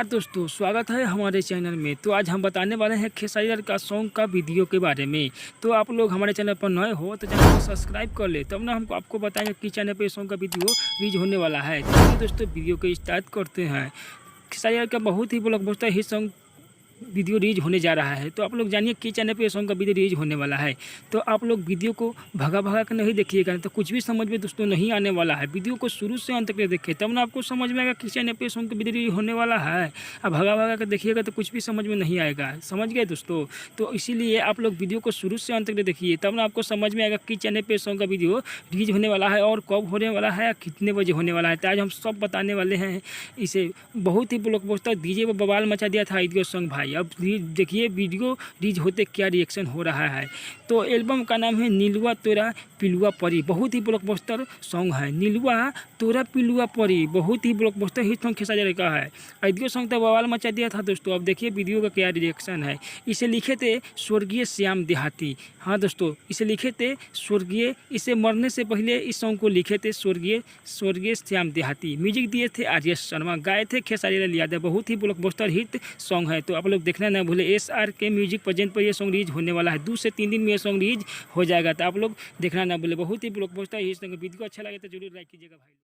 दोस्तों, स्वागत है हमारे चैनल में। तो आज हम बताने वाले हैं खेसारी लाल का सॉन्ग का वीडियो के बारे में। तो आप लोग हमारे चैनल पर नए हो तो चैनल को सब्सक्राइब कर ले, तब ना हमको आपको बताएंगे कि चैनल पे सॉन्ग का वीडियो रिलीज होने वाला है। तो चलिए दोस्तों, वीडियो को स्टार्ट करते हैं। खेसारी लाल का बहुत ही blockbuster hit song video release होने जा रहा है। तो आप लोग जानिए कि चैनल पे सॉन्ग का वीडियो रिलीज होने वाला है। तो आप लोग वीडियो को भगा भगा कर नहीं देखिएगा, तो कुछ भी समझ में दोस्तों नहीं आने वाला है। वीडियो को शुरू से अंत तक देखें, तब ना आपको समझ में आएगा कि चैनल पे सॉन्ग का वीडियो रिलीज होने वाला है। अब भगा भगा कर देखिएगा तो कुछ भी समझ में नहीं आएगा। समझ गए दोस्तों? तो इसीलिए आप लोग वीडियो को शुरू से अंत तक देखिए, तब ना आपको समझ में आएगा कि चैनल पे सॉन्ग का वीडियो रिलीज होने वाला है और कब होने वाला है, कितने बजे होने वाला है। तो आज हम सब बताने वाले हैं। इसे बहुत ही ब्लॉकबस्टर डीजे पर बवाल मचा दिया था वीडियो सॉन्ग भाई। अब देखिए वीडियो रिलीज होते क्या रिएक्शन हो रहा है। तो एल्बम का नाम है नीलुआ तोरा पिलुआ परी। बहुत ही ब्लॉकबस्टर सॉन्ग है। नीलुआ तोरा पिलुआ परी बहुत ही blockbuster hit song Khesari Lal का है। वीडियो सॉन्ग तो बवाल मचा दिया था दोस्तों। अब देखिए वीडियो का क्या रिएक्शन है। इसे लिखे थे स्वर्गीय श्याम देहाती। हाँ दोस्तों, इसे लिखे थे स्वर्गीय, इसे मरने से पहले इस सॉन्ग को लिखे थे स्वर्गीय श्याम देहाती। म्यूजिक दिए थे आर्य शर्मा, गाए थे खेसारी लाल यादव। बहुत ही ब्लॉकबस्टर हिट सॉन्ग है। तो आप लोग देखना ना भूले। SR के म्यूजिक प्रेजेंट पर ये सॉन्ग रिलीज होने वाला है। 2 से 3 दिन में ये सॉन्ग रिलीज हो जाएगा। तो आप लोग देखना ना भूले। बहुत ही ब्लॉकबस्टर हिट सॉन्ग। वीडियो अच्छा लगे तो जरूर लाइक कीजिएगा भाई।